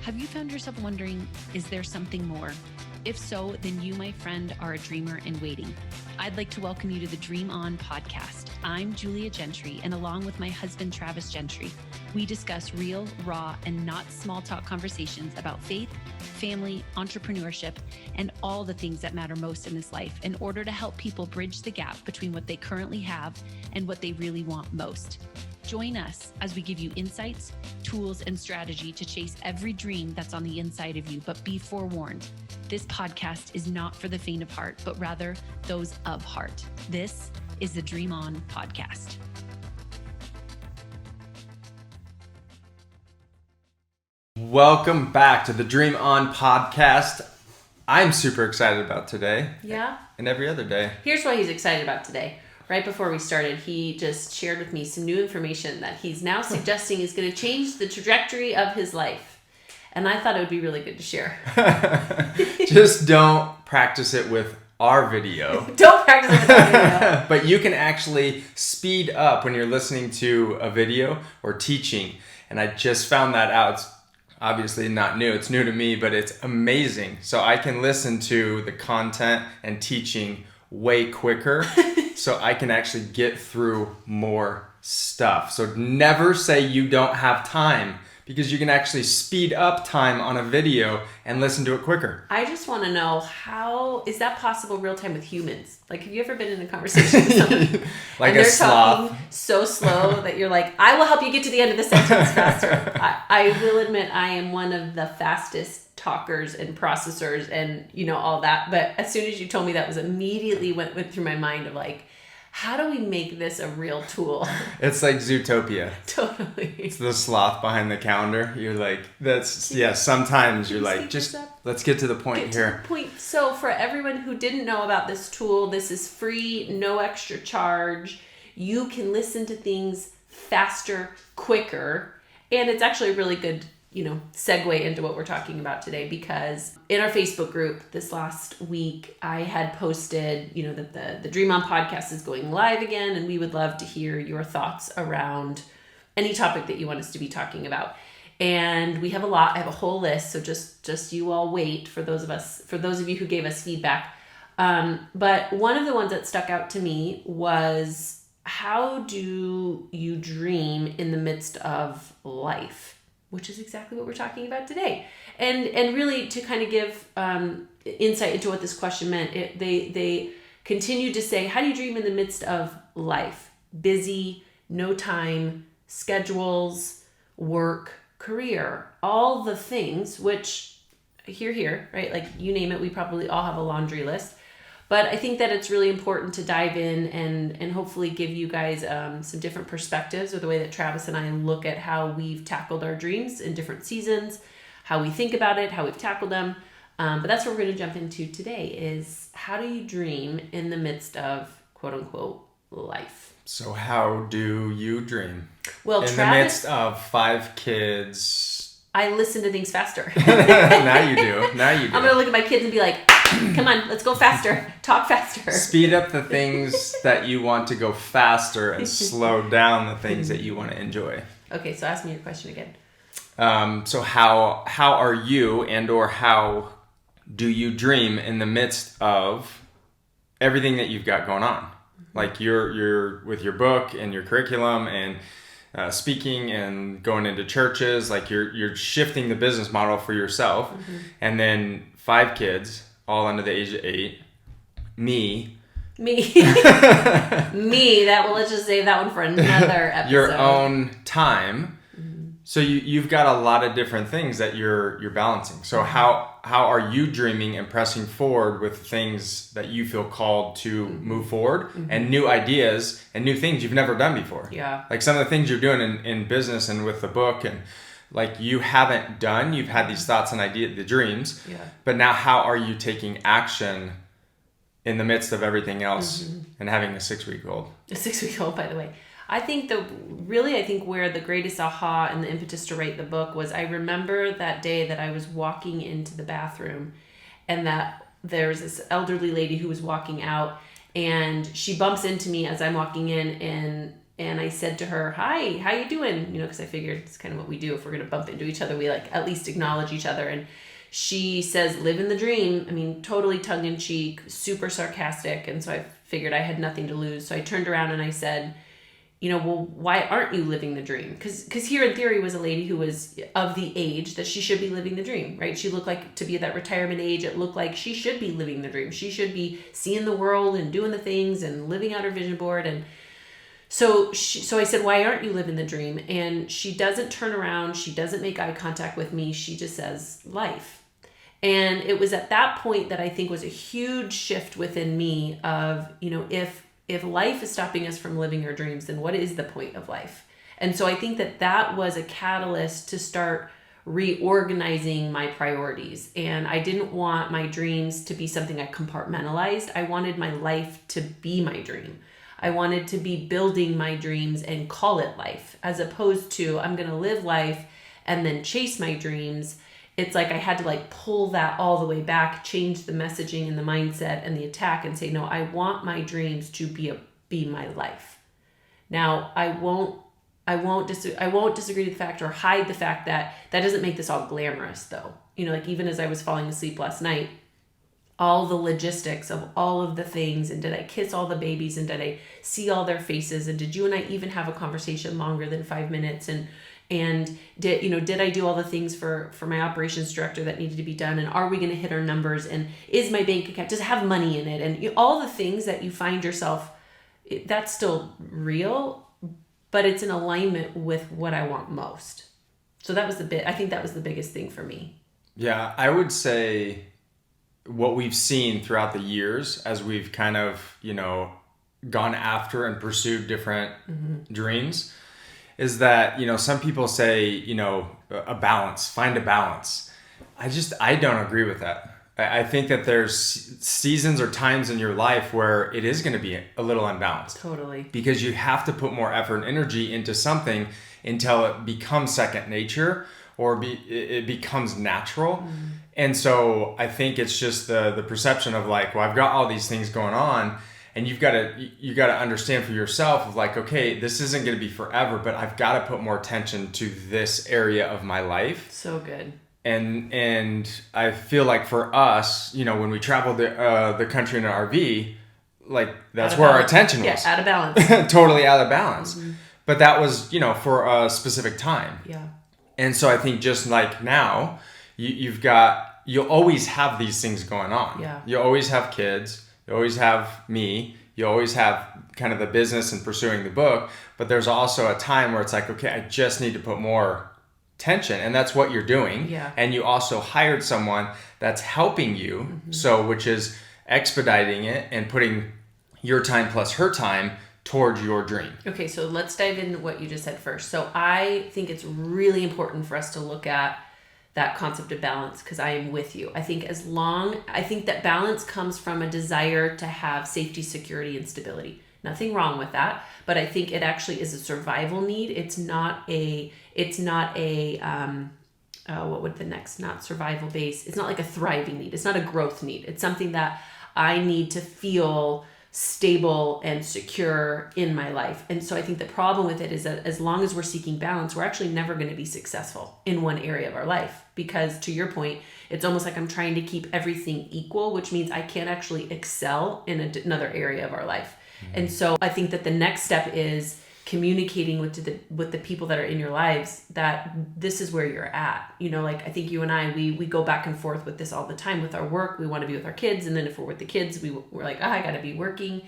Have you found yourself wondering, is there something more? If so, then you, my friend, are a dreamer in waiting. I'd like to welcome you to the Dream On podcast. I'm Julia Gentry, and along with my husband, Travis Gentry, we discuss real, raw, and not small talk conversations about faith, family, entrepreneurship, and all the things that matter most in this life in order to help people bridge the gap between what they currently have and what they really want most. Join us as we give you insights, tools, and strategy to chase every dream that's on the inside of you. But be forewarned, this podcast is not for the faint of heart, but rather those of heart. This is the Dream On podcast. Welcome back to the Dream On podcast. I'm super excited about today. Yeah. And every other day. Here's what he's excited about today. Right before we started, he just shared with me some new information that he's now suggesting is going to change the trajectory of his life. And I thought it would be really good to share. Just don't practice it with our video. Don't practice it with our video. But you can actually speed up when you're listening to a video or teaching. And I just found that out. It's obviously not new. It's new to me, but it's amazing. So I can listen to the content and teaching way quicker. So I can actually get through more stuff. So never say you don't have time, because you can actually speed up time on a video and listen to it quicker. I just want to know, how is that possible real time with humans? Like, have you ever been in a conversation with someone like and a they're sloth. talking so slow that you're like, I will help you get to the end of the sentence faster. I will admit I am one of the fastest talkers and processors and all that. But as soon as you told me, that was immediately went through my mind of like, how do we make this a real tool? It's like Zootopia. Totally. It's the sloth behind the counter. You're like, sometimes you're like, just let's get to the point here. So for everyone who didn't know about this tool, this is free, no extra charge. You can listen to things faster, quicker, and it's actually a really good segue into what we're talking about today, because in our Facebook group this last week, I had posted, that the Dream On podcast is going live again, and we would love to hear your thoughts around any topic that you want us to be talking about. And we have a lot. I have a whole list, so just you all wait for those of you who gave us feedback. But one of the ones that stuck out to me was, how do you dream in the midst of life? Which is exactly what we're talking about today. And really to kind of give insight into what this question meant, they continued to say, how do you dream in the midst of life? Busy, no time, schedules, work, career, all the things, which here, right? Like, you name it, we probably all have a laundry list. But I think that it's really important to dive in and hopefully give you guys some different perspectives, or the way that Travis and I look at how we've tackled our dreams in different seasons, how we think about it, how we've tackled them. But that's what we're going to jump into today, is how do you dream in the midst of quote unquote life? So how do you dream? Well, in Travis, the midst of 5 kids. I listen to things faster. Now you do. I'm going to look at my kids and be like, come on, let's go faster. Talk faster. Speed up the things that you want to go faster and slow down the things that you want to enjoy. Okay, so ask me your question again. So how are you, and or how do you dream in the midst of everything that you've got going on? Like you're with your book and your curriculum and speaking and going into churches, like you're shifting the business model for yourself, and then 5 kids, all under the age of 8. Me. That let's just save that one for another episode. Your own time. So you've got a lot of different things that you're balancing. So how are you dreaming and pressing forward with things that you feel called to move forward, and new ideas and new things you've never done before? Yeah. Like some of the things you're doing in business and with the book, and like you haven't done, you've had these thoughts and ideas, the dreams, but now how are you taking action in the midst of everything else and having a 6-week-old? A 6-week-old, by the way. I think where the greatest aha and the impetus to write the book was, I remember that day that I was walking into the bathroom, and that there was this elderly lady who was walking out, and she bumps into me as I'm walking in, and I said to her, "Hi, how you doing?" Because I figured it's kind of what we do. If we're going to bump into each other, we like at least acknowledge each other. And she says, "Living the dream." I mean, totally tongue in cheek, super sarcastic. And so I figured I had nothing to lose. So I turned around and I said, "Well, why aren't you living the dream?" Because here in theory was a lady who was of the age that she should be living the dream, right? She looked like to be at that retirement age. It looked like she should be living the dream. She should be seeing the world and doing the things and living out her vision board. And so I said, "Why aren't you living the dream?" And she doesn't turn around. She doesn't make eye contact with me. She just says, "Life." And it was at that point that I think was a huge shift within me of, if life is stopping us from living our dreams, then what is the point of life? And so I think that was a catalyst to start reorganizing my priorities. And I didn't want my dreams to be something I compartmentalized. I wanted my life to be my dream. I wanted to be building my dreams and call it life, as opposed to I'm going to live life and then chase my dreams. It's like I had to like pull that all the way back, change the messaging and the mindset and the attack and say, no, I want my dreams to be my life. Now, I won't disagree with the fact or hide the fact that doesn't make this all glamorous though. Like even as I was falling asleep last night, all the logistics of all of the things, and did I kiss all the babies, and did I see all their faces, and did you and I even have a conversation longer than 5 minutes, and did I do all the things for my operations director that needed to be done, and are we going to hit our numbers, and is my bank account, does it have money in it, and all the things that you find yourself, that's still real, but it's in alignment with what I want most. So I think that was the biggest thing for me. Yeah, I would say what we've seen throughout the years as we've kind of, gone after and pursued different dreams is that, some people say, a balance, find a balance. I don't agree with that. I think that there's seasons or times in your life where it is going to be a little unbalanced. Totally. Because you have to put more effort and energy into something until it becomes second nature or it becomes natural. And so I think it's just the perception of like, well, I've got all these things going on, and you got to understand for yourself of like, okay, this isn't going to be forever, but I've got to put more attention to this area of my life. So good. And I feel like for us, when we traveled the country in an RV, like that's where our attention was. Yeah, out of balance. Totally out of balance. But that was, for a specific time. Yeah. And so I think just like now, you'll always have these things going on. Yeah. You always have kids. You always have me. You always have kind of the business and pursuing the book. But there's also a time where it's like, okay, I just need to put more tension. And that's what you're doing. Yeah. And you also hired someone that's helping you. So which is expediting it and putting your time plus her time towards your dream. Okay, so let's dive into what you just said first. So I think it's really important for us to look at that concept of balance, because I am with you. I think that balance comes from a desire to have safety, security, and stability. Nothing wrong with that, but I think it actually is a survival need. It's not a not survival base. It's not like a thriving need. It's not a growth need. It's something that I need to feel stable and secure in my life. And so I think the problem with it is that as long as we're seeking balance, we're actually never going to be successful in one area of our life, because to your point, it's almost like I'm trying to keep everything equal, which means I can't actually excel in another area of our life. And so I think that the next step is communicating with the people that are in your lives that this is where you're at. Like I think you and I, we go back and forth with this all the time with our work. We want to be with our kids. And then if we're with the kids, we're like, I got to be working.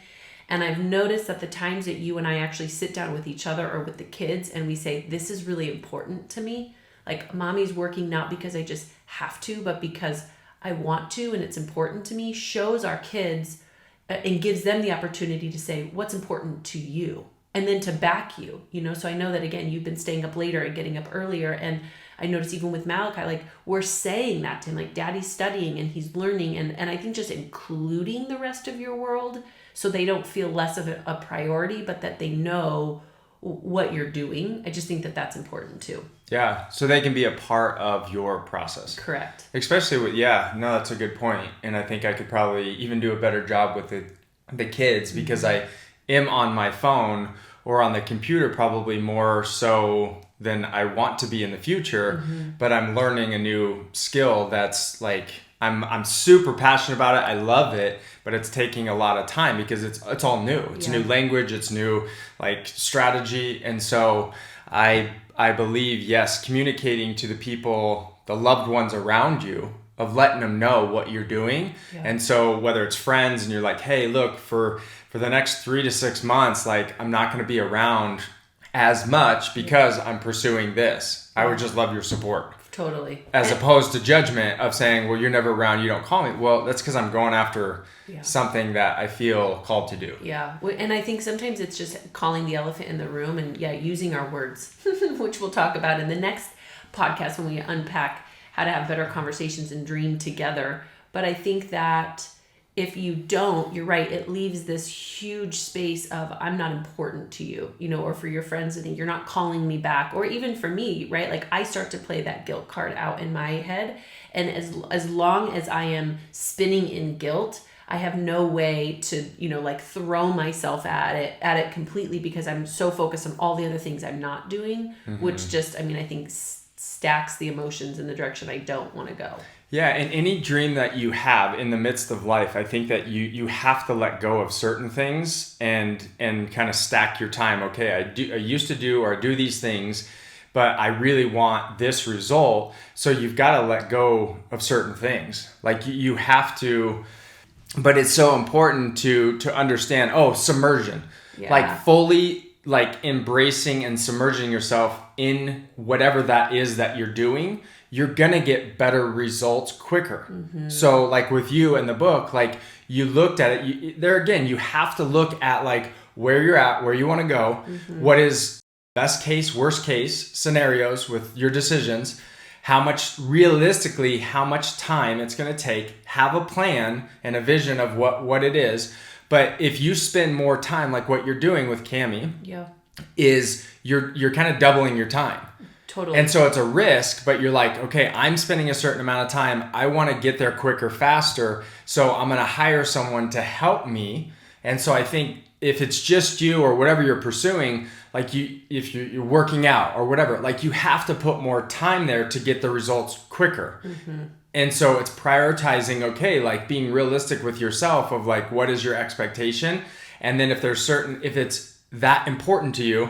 And I've noticed that the times that you and I actually sit down with each other or with the kids and we say, this is really important to me. Like mommy's working not because I just have to, but because I want to, and it's important to me, shows our kids and gives them the opportunity to say, what's important to you? And then to back you, so I know that again, you've been staying up later and getting up earlier. And I notice even with Malachi, like we're saying that to him, like daddy's studying and he's learning. And I think just including the rest of your world so they don't feel less of a priority, but that they know what you're doing. I just think that that's important too. Yeah. So they can be a part of your process. Correct. Especially that's a good point. And I think I could probably even do a better job with the kids because I am on my phone or on the computer probably more so than I want to be in the future, but I'm learning a new skill that's like, I'm super passionate about it. I love it, but it's taking a lot of time because it's all new. It's new language, it's new like strategy. And so I believe, yes, communicating to the people, the loved ones around you, of letting them know what you're doing. Yeah. And so whether it's friends and you're like, hey, look, for the next 3 to 6 months, like I'm not going to be around as much because I'm pursuing this. I would just love your support. Totally. As opposed to judgment of saying, well, you're never around, you don't call me. Well, that's because I'm going after something that I feel called to do. Yeah. And I think sometimes it's just calling the elephant in the room and using our words, which we'll talk about in the next podcast when we unpack how to have better conversations and dream together. But I think that if you don't, you're right, it leaves this huge space of I'm not important to you, or for your friends to think you're not calling me back, or even for me, right? Like I start to play that guilt card out in my head. And as long as I am spinning in guilt, I have no way to, like throw myself at it completely because I'm so focused on all the other things I'm not doing, which just, I think stacks the emotions in the direction I don't want to go. Yeah, and any dream that you have in the midst of life, I think that you have to let go of certain things and kind of stack your time. Okay, I used to do or do these things, but I really want this result. So you've got to let go of certain things. Like you have to, but it's so important to understand, submersion. Yeah. Like fully like embracing and submerging yourself in whatever that is that you're doing, you're going to get better results quicker. So like with you and the book, like you looked at it, there again, you have to look at like where you're at, where you want to go, what is best case, worst case scenarios with your decisions, how much time it's going to take, have a plan and a vision of what it is. But if you spend more time like what you're doing with Cami, is you're kind of doubling your time. Totally. And so it's a risk, but you're like, okay, I'm spending a certain amount of time. I want to get there quicker, faster. So I'm going to hire someone to help me. And so I think if it's just you or whatever you're pursuing, like if you're working out or whatever, like you have to put more time there to get the results quicker. And so it's prioritizing, okay, like being realistic with yourself of like, what is your expectation? And then if it's that important to you,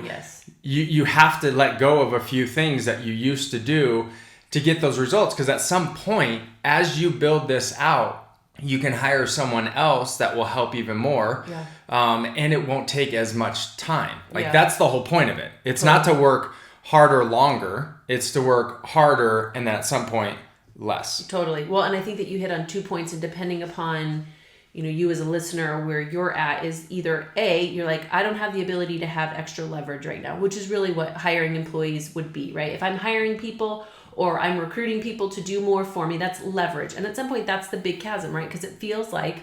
you have to let go of a few things that you used to do to get those results. Because at some point, as you build this out, you can hire someone else that will help even more. And it won't take as much time. Like that's the whole point of it. It's not to work harder longer. It's to work harder and then at some point less. Totally. Well, and I think that you hit on 2 points, and depending upon you as a listener, where you're at is either A, you're like, I don't have the ability to have extra leverage right now, which is really what hiring employees would be, right? If I'm hiring people or I'm recruiting people to do more for me, that's leverage. And at some point, that's the big chasm, right? Because it feels like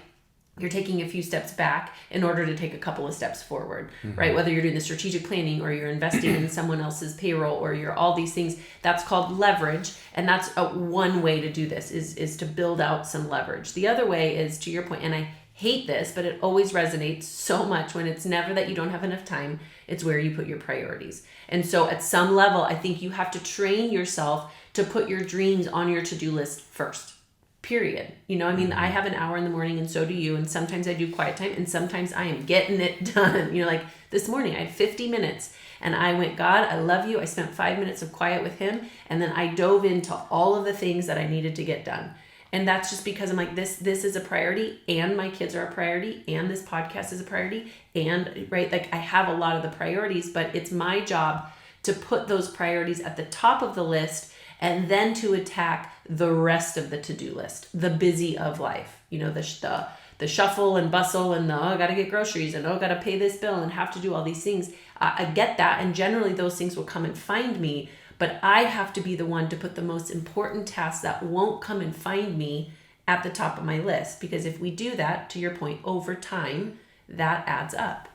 you're taking a few steps back in order to take a couple of steps forward, right? Whether you're doing the strategic planning or you're investing in someone else's payroll or you're all these things, that's called leverage. And that's one way to do this is to build out some leverage. The other way is, to your point, and I hate this, but it always resonates so much when it's never that you don't have enough time, it's where you put your priorities. And so at some level, I think you have to train yourself to put your dreams on your to-do list first. Period. I have an hour in the morning and so do you. And sometimes I do quiet time and sometimes I am getting it done. Like this morning I had 50 minutes and I went, God, I love you. I spent 5 minutes of quiet with him. And then I dove into all of the things that I needed to get done. And that's just because I'm like, this is a priority and my kids are a priority and this podcast is a priority. And right, like I have a lot of the priorities, but it's my job to put those priorities at the top of the list and then to attack the rest of the to-do list, the busy of life, the shuffle and bustle and I got to get groceries and got to pay this bill and have to do all these things. I get that. And generally those things will come and find me, but I have to be the one to put the most important tasks that won't come and find me at the top of my list. Because if we do that, to your point, over time, that adds up.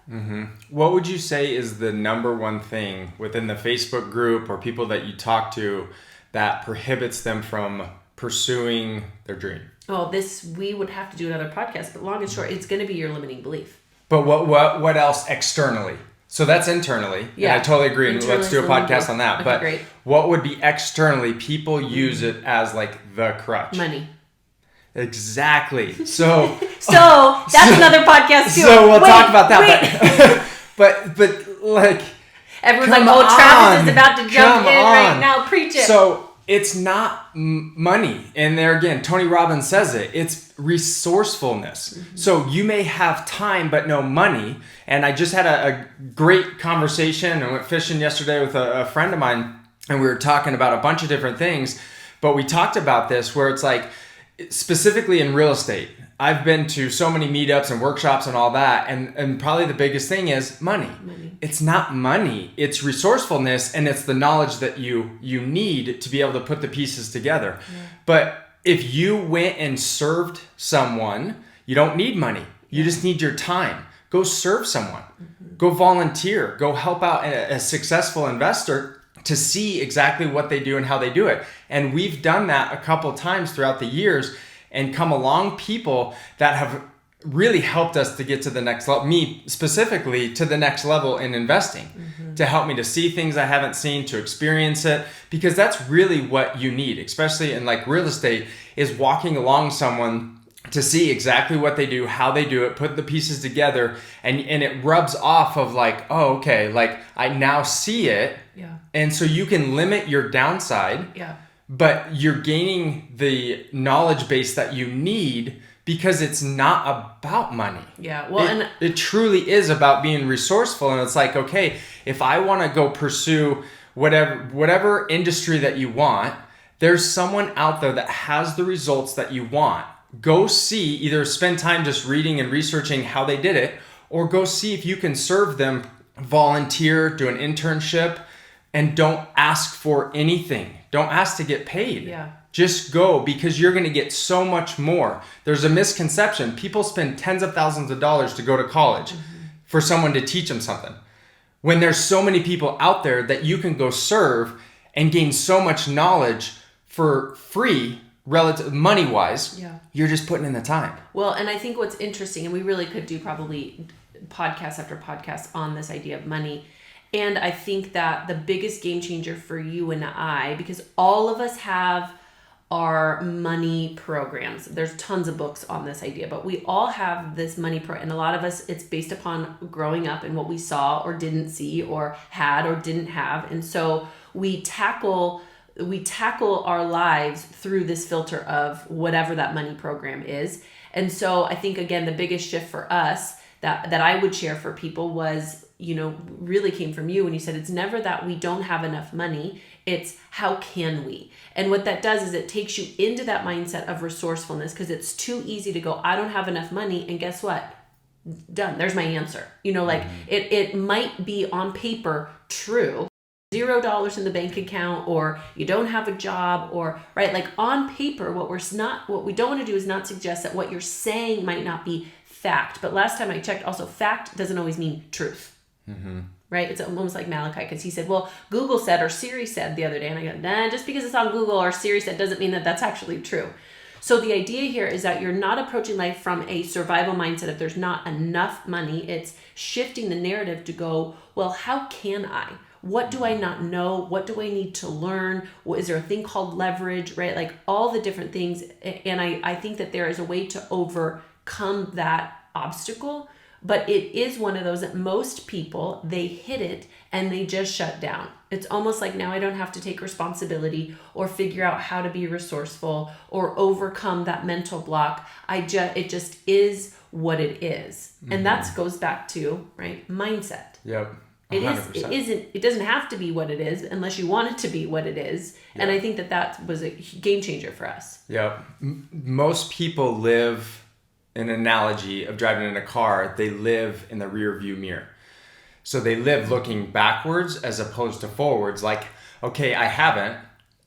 What would you say is the number one thing within the Facebook group or people that you talk to that prohibits them from pursuing their dream? Oh, we would have to do another podcast, but long and short, it's going to be your limiting belief. But what else externally? So that's internally. Yeah. And I totally agree. And Internally let's do a is what we podcast do. on that. Okay, But great. what would be externally? People use it as like the crutch. Money. Exactly. So That's another podcast too. So we'll talk about that. Wait. But like, Everyone's come like, oh, Travis on. is about to jump Come in on. right now. Preach it. So it's not money. And there again, Tony Robbins says it. It's resourcefulness. Mm-hmm. So you may have time, but no money. And I just had a great conversation. I went fishing yesterday with a friend of mine, and we were talking about a bunch of different things. But we talked about this where it's like, specifically in real estate, I've been to so many meetups and workshops and all that. And probably the biggest thing is money. It's not money. It's resourcefulness, and it's the knowledge that you need to be able to put the pieces together. Yeah. But if you went and served someone, you don't need money. You just need your time. Go serve someone. Mm-hmm. Go volunteer. Go help out a successful investor to see exactly what they do and how they do it. And we've done that a couple times throughout the years and come along people that have really helped us to get to the next level, me specifically, to the next level in investing, to help me to see things I haven't seen, to experience it, because that's really what you need, especially in like real estate, is walking along someone to see exactly what they do, how they do it, put the pieces together, and it rubs off of like, oh, okay, like I now see it. Yeah. And so you can limit your downside. Yeah. But you're gaining the knowledge base that you need because it's not about money. Yeah. Well, it truly is about being resourceful. And it's like, okay, if I want to go pursue whatever industry that you want, there's someone out there that has the results that you want. Go see, either spend time just reading and researching how they did it, or go see if you can serve them, volunteer, do an internship, and don't ask for anything. Don't ask to get paid. Yeah. Just go, because you're going to get so much more. There's a misconception. People spend tens of thousands of dollars to go to college for someone to teach them something, when there's so many people out there that you can go serve and gain so much knowledge for free, relative money wise. Yeah. You're just putting in the time. Well, and I think what's interesting, and we really could do probably podcast after podcast on this idea of money. And I think that the biggest game changer for you and I, because all of us have our money programs. There's tons of books on this idea, but we all have this money and a lot of us, it's based upon growing up and what we saw or didn't see or had or didn't have. And so we tackle our lives through this filter of whatever that money program is. And so I think, again, the biggest shift for us that I would share for people was, really came from you when you said it's never that we don't have enough money, it's how can we? And what that does is it takes you into that mindset of resourcefulness, because it's too easy to go, I don't have enough money, and guess what? Done. There's my answer. It might be on paper true, $0 in the bank account, or you don't have a job, or right, like on paper, what we don't want to do is not suggest that what you're saying might not be fact. But last time I checked, also fact doesn't always mean truth. Mm-hmm. Right? It's almost like Malachi, because he said, well, Google said or Siri said the other day, and I go, nah, just because it's on Google or Siri said doesn't mean that that's actually true. So the idea here is that you're not approaching life from a survival mindset if there's not enough money. It's shifting the narrative to go, well, how can I? What do I not know? What do I need to learn? Is there a thing called leverage, right? Like all the different things. And I think that there is a way to overcome that obstacle, but it is one of those that most people, they hit it and they just shut down. It's almost like, now I don't have to take responsibility or figure out how to be resourceful or overcome that mental block. It just is what it is. Mm-hmm. And that goes back to, right, mindset. Yep. 100%. It doesn't have to be what it is unless you want it to be what it is. Yep. And I think that was a game changer for us. Yep. Most people live, an analogy of driving in a car, they live in the rear view mirror. So they live looking backwards as opposed to forwards. Like, okay, I haven't.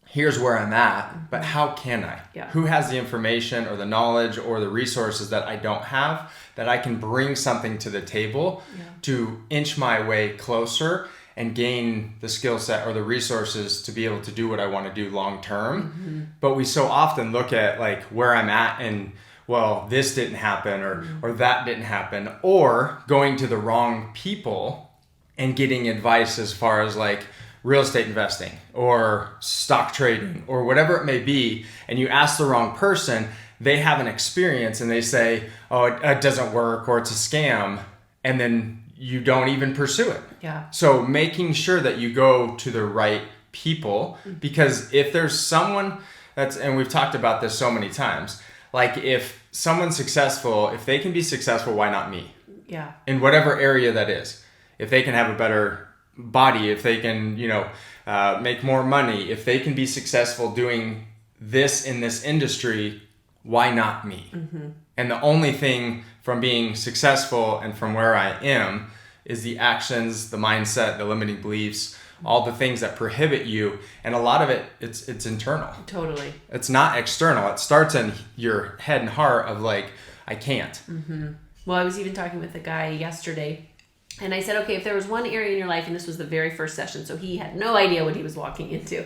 Here's where I'm at, but how can I? Yeah. Who has the information or the knowledge or the resources that I don't have, that I can bring something to the table to inch my way closer and gain the skill set or the resources to be able to do what I want to do long term. Mm-hmm. But we so often look at like where I'm at and, well, this didn't happen or that didn't happen, or going to the wrong people and getting advice as far as like real estate investing or stock trading or whatever it may be, and you ask the wrong person, they have an experience and they say, oh, it doesn't work or it's a scam, and then you don't even pursue it. Yeah. So making sure that you go to the right people, because if there's someone and we've talked about this so many times, like if someone's successful, if they can be successful, why not me? Yeah. In whatever area that is. If they can have a better body, if they can, make more money, if they can be successful doing this in this industry, why not me? Mm-hmm. And the only thing from being successful and from where I am is the actions, the mindset, the limiting beliefs, all the things that prohibit you. And a lot of it, it's internal. Totally. It's not external. It starts in your head and heart of like, I can't. Mm-hmm. Well, I was even talking with a guy yesterday, and I said, okay, if there was one area in your life, and this was the very first session, so he had no idea what he was walking into.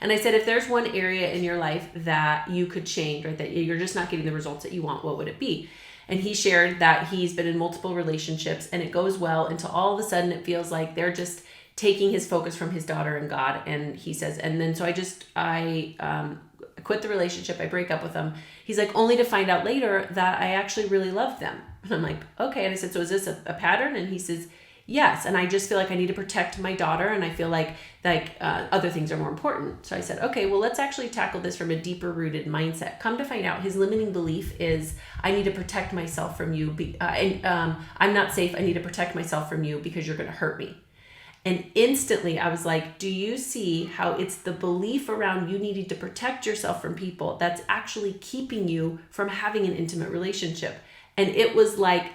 And I said, if there's one area in your life that you could change, right, that you're just not getting the results that you want, what would it be? And he shared that he's been in multiple relationships and it goes well until all of a sudden it feels like they're just taking his focus from his daughter and God. And he says, and then so I quit the relationship. I break up with them. He's like, only to find out later that I actually really love them. And I'm like, okay. And I said, so is this a pattern? And he says, yes. And I just feel like I need to protect my daughter. And I feel like other things are more important. So I said, okay, well, let's actually tackle this from a deeper rooted mindset. Come to find out his limiting belief is I need to protect myself from you. I'm not safe. I need to protect myself from you because you're going to hurt me. And instantly I was like, do you see how it's the belief around you needing to protect yourself from people that's actually keeping you from having an intimate relationship? And it was like,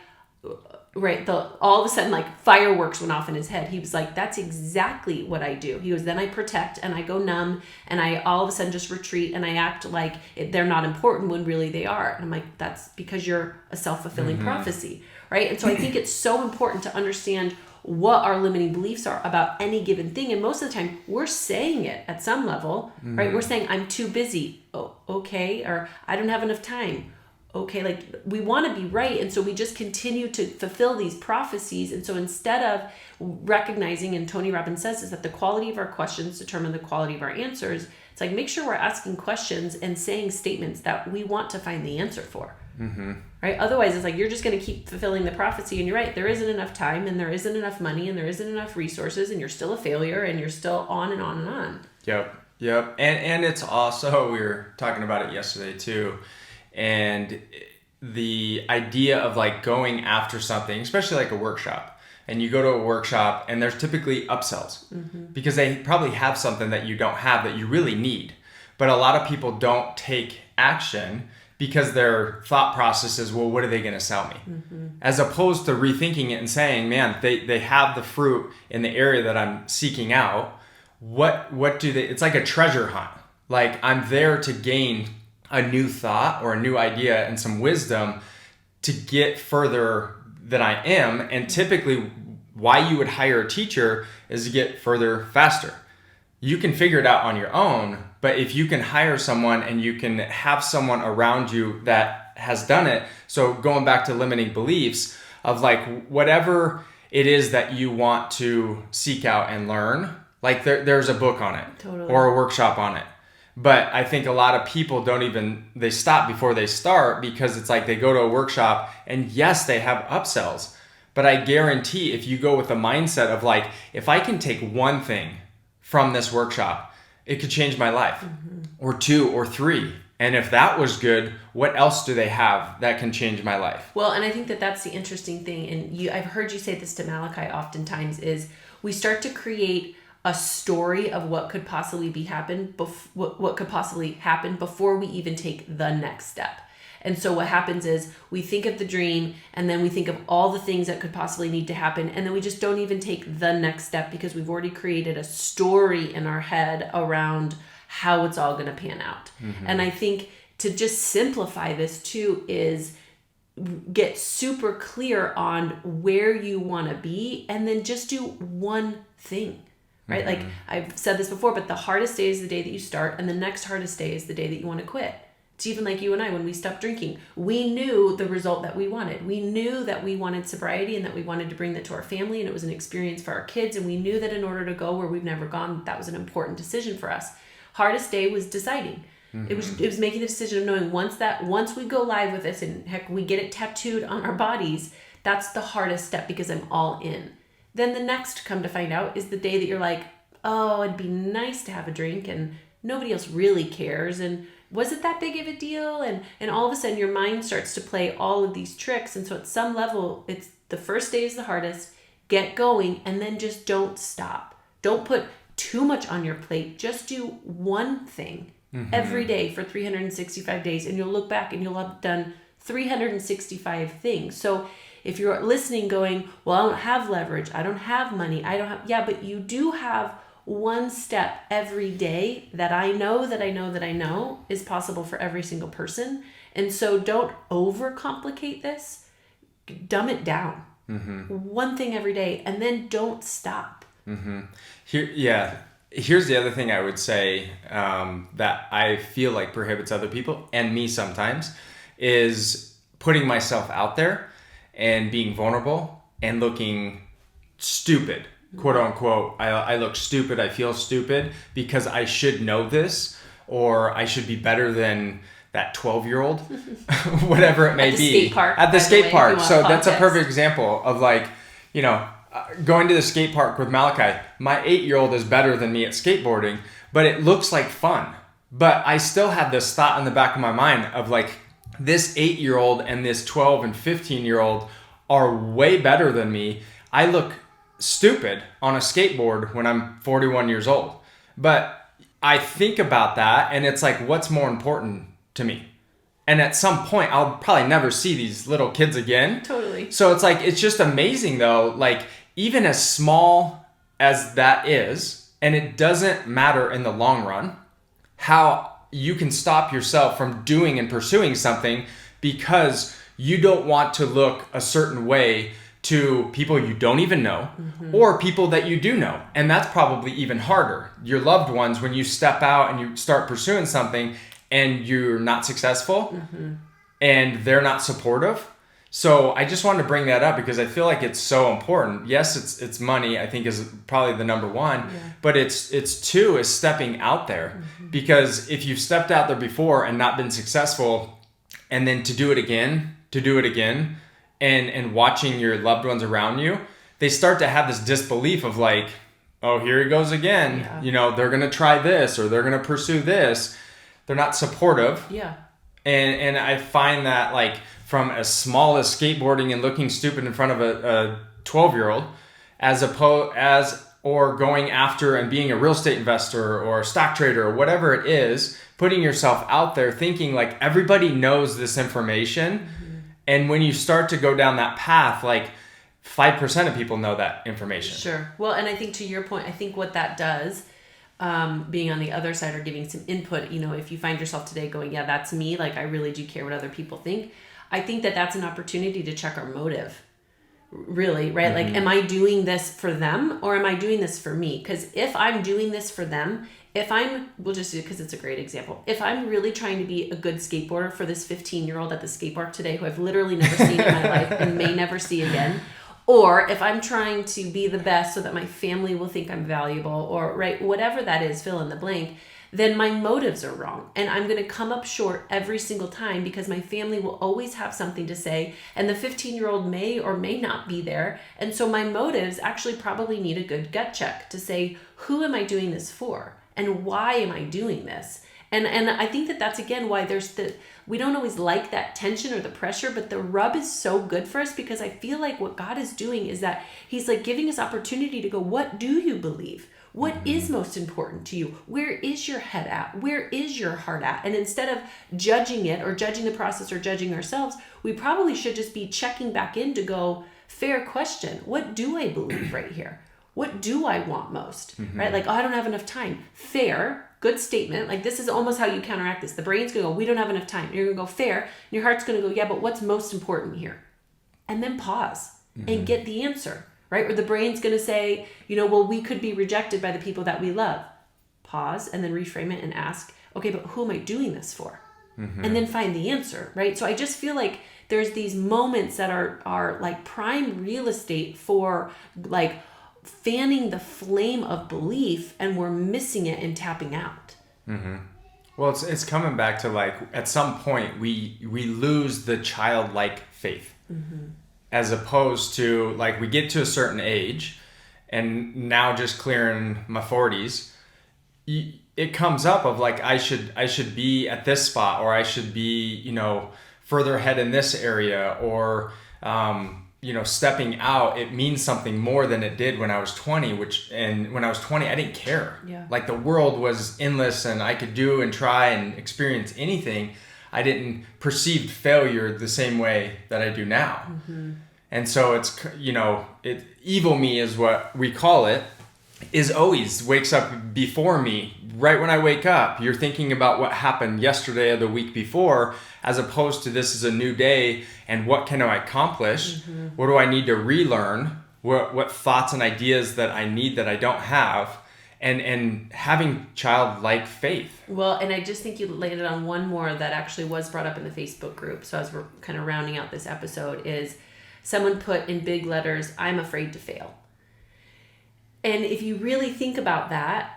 right, all of a sudden like fireworks went off in his head. He was like, that's exactly what I do. He goes, then I protect and I go numb and I all of a sudden just retreat and I act like they're not important when really they are. And I'm like, that's because you're a self-fulfilling prophecy, right? And so I think it's so important to understand what our limiting beliefs are about any given thing. And most of the time we're saying it at some level, right? We're saying, I'm too busy. Oh, okay. Or I don't have enough time. Okay. Like we want to be right. And so we just continue to fulfill these prophecies. And so instead of recognizing, and Tony Robbins says is that the quality of our questions determine the quality of our answers. It's like, make sure we're asking questions and saying statements that we want to find the answer for. Mm-hmm. Right? Otherwise, it's like you're just going to keep fulfilling the prophecy, and you're right. There isn't enough time, and there isn't enough money, and there isn't enough resources, and you're still a failure, and you're still on and on and on. Yep. And it's also, we were talking about it yesterday too, and the idea of like going after something, especially like a workshop, and you go to a workshop, and there's typically upsells because they probably have something that you don't have that you really need, but a lot of people don't take action because their thought process is, well, what are they going to sell me? As opposed to rethinking it and saying, man, they have the fruit in the area that I'm seeking out. What do they, it's like a treasure hunt. Like I'm there to gain a new thought or a new idea and some wisdom to get further than I am. And typically why you would hire a teacher is to get further faster. You can figure it out on your own, but if you can hire someone and you can have someone around you that has done it, so going back to limiting beliefs of like whatever it is that you want to seek out and learn, like there's a book on it or a workshop on it. But I think a lot of people they stop before they start because it's like they go to a workshop and yes, they have upsells, but I guarantee if you go with the mindset of like, if I can take one thing from this workshop, it could change my life, or 2 or 3. And if that was good, what else do they have that can change my life? Well, and I think that's the interesting thing. And I've heard you say this to Malachi oftentimes is we start to create a story of what could possibly what could possibly happen before we even take the next step. And so what happens is we think of the dream and then we think of all the things that could possibly need to happen. And then we just don't even take the next step because we've already created a story in our head around how it's all going to pan out. And I think to just simplify this too is get super clear on where you want to be and then just do one thing. Right? Like I've said this before, but the hardest day is the day that you start and the next hardest day is the day that you want to quit. It's even like you and I, when we stopped drinking, we knew the result that we wanted. We knew that we wanted sobriety and that we wanted to bring that to our family, and it was an experience for our kids. And we knew that in order to go where we've never gone, that was an important decision for us. Hardest day was deciding. It was making the decision of knowing once we go live with this, and heck, we get it tattooed on our bodies, that's the hardest step because I'm all in. Then the next, come to find out, is the day that you're like, oh, it'd be nice to have a drink and nobody else really cares. And was it that big of a deal? And all of a sudden your mind starts to play all of these tricks. And so at some level, it's the first day is the hardest. Get going, and then just don't stop. Don't put too much on your plate. Just do one thing every day for 365 days. And you'll look back and you'll have done 365 things. So if you're listening going, well, I don't have leverage, I don't have money, but you do have one step every day that I know is possible for every single person. And so don't overcomplicate this. Dumb it down. One thing every day, and then don't stop. Here's the other thing I would say that I feel like prohibits other people and me sometimes is putting myself out there and being vulnerable and looking stupid, quote unquote. I look stupid, I feel stupid because I should know this, or I should be better than that 12-year-old, whatever it may be. At the skate park. So that's a perfect example of like, going to the skate park with Malachi. My 8-year-old is better than me at skateboarding, but it looks like fun. But I still have this thought in the back of my mind of like, this 8-year-old and this 12 and 15-year-old are way better than me. I look stupid on a skateboard when I'm 41 years old. But I think about that and it's like, what's more important to me? And at some point, I'll probably never see these little kids again. Totally. So it's like, it's just amazing though, like even as small as that is, and it doesn't matter in the long run, how you can stop yourself from doing and pursuing something because you don't want to look a certain way to people you don't even know or people that you do know. And that's probably even harder. Your loved ones, when you step out and you start pursuing something and you're not successful and they're not supportive. So I just wanted to bring that up because I feel like it's so important. Yes, it's money, I think is probably the number one, but it's two is stepping out there. Because if you've stepped out there before and not been successful, and then to do it again, and watching your loved ones around you, they start to have this disbelief of like, oh, here he goes again. They're going to try this or they're going to pursue this. They're not supportive. And I find that like from as small as skateboarding and looking stupid in front of a 12-year-old or going after and being a real estate investor or a stock trader or whatever it is, putting yourself out there thinking like everybody knows this information. And when you start to go down that path, like 5% of people know that information. Sure. Well, and I think to your point, I think what that does, being on the other side or giving some input, if you find yourself today going, yeah, that's me, like I really do care what other people think. I think that that's an opportunity to check our motive. Really, right? Like, am I doing this for them or am I doing this for me? Because if I'm doing this for them, we'll just do it because it's a great example. If I'm really trying to be a good skateboarder for this 15-year-old at the skate park today, who I've literally never seen in my life and may never see again, or if I'm trying to be the best so that my family will think I'm valuable, or right, whatever that is, fill in the blank, then my motives are wrong. And I'm going to come up short every single time because my family will always have something to say. And the 15-year-old may or may not be there. And so my motives actually probably need a good gut check to say, who am I doing this for? And why am I doing this? And I think that that's, again, why we don't always like that tension or the pressure, but the rub is so good for us because I feel like what God is doing is that he's like giving us opportunity to go, what do you believe? What is most important to you? Where is your head at? Where is your heart at? And instead of judging it or judging the process or judging ourselves, we probably should just be checking back in to go, fair question. What do I believe right here? What do I want most? Right? Like, oh, I don't have enough time. Fair, good statement. Like, this is almost how you counteract this. The brain's going to go, we don't have enough time. You're going to go, fair. And your heart's going to go, yeah, but what's most important here? And then pause and get the answer. Right? Where the brain's going to say, well, we could be rejected by the people that we love. Pause and then reframe it and ask, okay, but who am I doing this for? and then find the answer, right? So I just feel like there's these moments that are like prime real estate for like fanning the flame of belief, and we're missing it and tapping out. Well, it's coming back to like at some point we lose the childlike faith, as opposed to like we get to a certain age, and now just clearing my 40s, it comes up of like I should be at this spot, or I should be further ahead in this area, or stepping out. It means something more than it did when I was 20, and when I was 20 I didn't care. Like the world was endless and I could do and try and experience anything. I didn't perceive failure the same way that I do now. And so it's evil me is what we call it, is always wakes up before me. Right when I wake up, you're thinking about what happened yesterday or the week before, as opposed to this is a new day and what can I accomplish? What do I need to relearn? What thoughts and ideas that I need that I don't have? And having childlike faith. Well, and I just think you landed on one more that actually was brought up in the Facebook group. So as we're kind of rounding out this episode, is someone put in big letters, "I'm afraid to fail." And if you really think about that,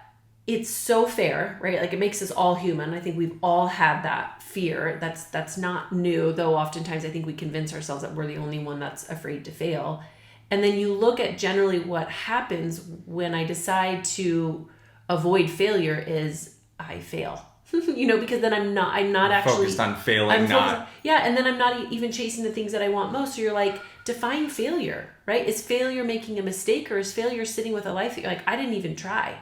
it's so fair, right? Like it makes us all human. I think we've all had that fear. That's not new, though oftentimes I think we convince ourselves that we're the only one that's afraid to fail. And then you look at generally what happens when I decide to avoid failure is I fail. Because then I'm not actually focused on failing, and then I'm not even chasing the things that I want most. So you're like, define failure, right? Is failure making a mistake, or is failure sitting with a life that you're like, I didn't even try?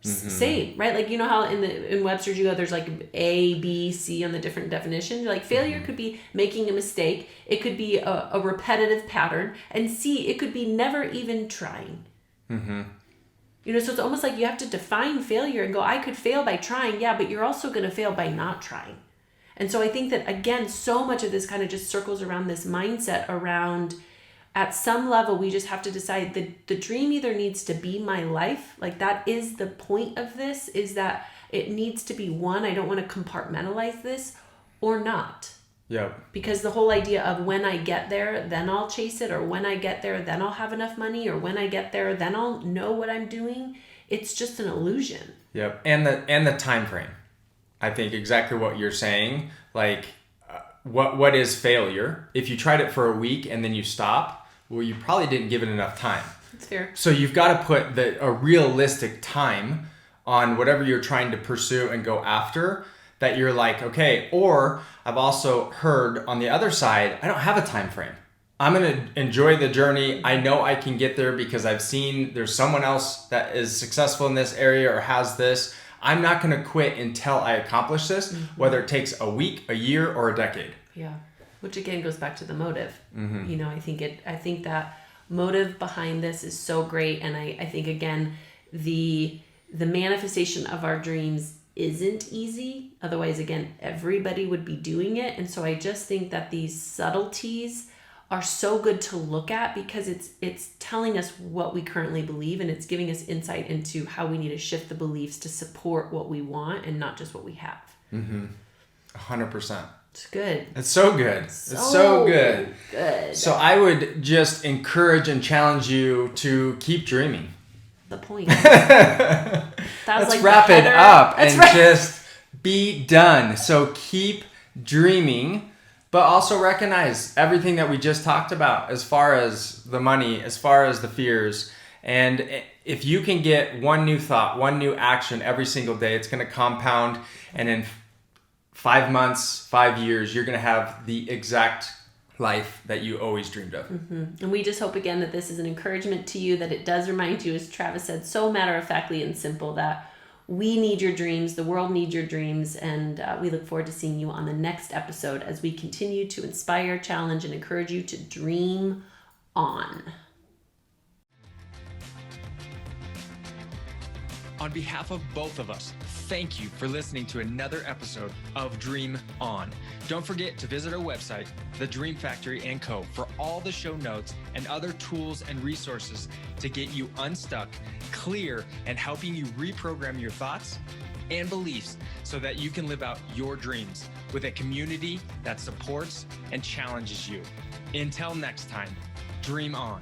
Same, right? Like, how in Webster's you go, there's like A, B, C on the different definitions. Like failure could be making a mistake. It could be a repetitive pattern. And C, it could be never even trying. So it's almost like you have to define failure and go, I could fail by trying. Yeah, but you're also going to fail by not trying. And so I think that, again, so much of this kind of just circles around this mindset around, at some level, we just have to decide that the dream either needs to be my life. Like that is the point of this, is that it needs to be one. I don't want to compartmentalize this, or not. Because the whole idea of when I get there, then I'll chase it, or when I get there, then I'll have enough money, or when I get there, then I'll know what I'm doing. It's just an illusion. And the time frame. I think exactly what you're saying. Like, what is failure? If you tried it for a week and then you stop, well, you probably didn't give it enough time. That's fair. So you've got to put a realistic time on whatever you're trying to pursue and go after, that you're like, okay. Or I've also heard on the other side, I don't have a time frame. I'm going to enjoy the journey. I know I can get there because I've seen there's someone else that is successful in this area or has this. I'm not going to quit until I accomplish this, whether it takes a week, a year, or a decade. Yeah. Which again goes back to the motive. I think that motive behind this is so great. And I think, again, the manifestation of our dreams isn't easy. Otherwise, again, everybody would be doing it. And so I just think that these subtleties are so good to look at, because it's telling us what we currently believe, and it's giving us insight into how we need to shift the beliefs to support what we want and not just what we have. 100%. It's good. It's so good. It's so good. So I would just encourage and challenge you to keep dreaming. The point. Let's wrap it up and just be done. So keep dreaming. But also recognize everything that we just talked about, as far as the money, as far as the fears. And if you can get one new thought, one new action every single day, it's going to compound. And in 5 months, 5 years, you're going to have the exact life that you always dreamed of. And we just hope, again, that this is an encouragement to you, that it does remind you, as Travis said, so matter-of-factly and simple, that we need your dreams, the world needs your dreams, and we look forward to seeing you on the next episode as we continue to inspire, challenge, and encourage you to dream on. On behalf of both of us, thank you for listening to another episode of Dream On. Don't forget to visit our website, The Dream Factory & Co., for all the show notes and other tools and resources to get you unstuck, clear, and helping you reprogram your thoughts and beliefs so that you can live out your dreams with a community that supports and challenges you. Until next time, dream on.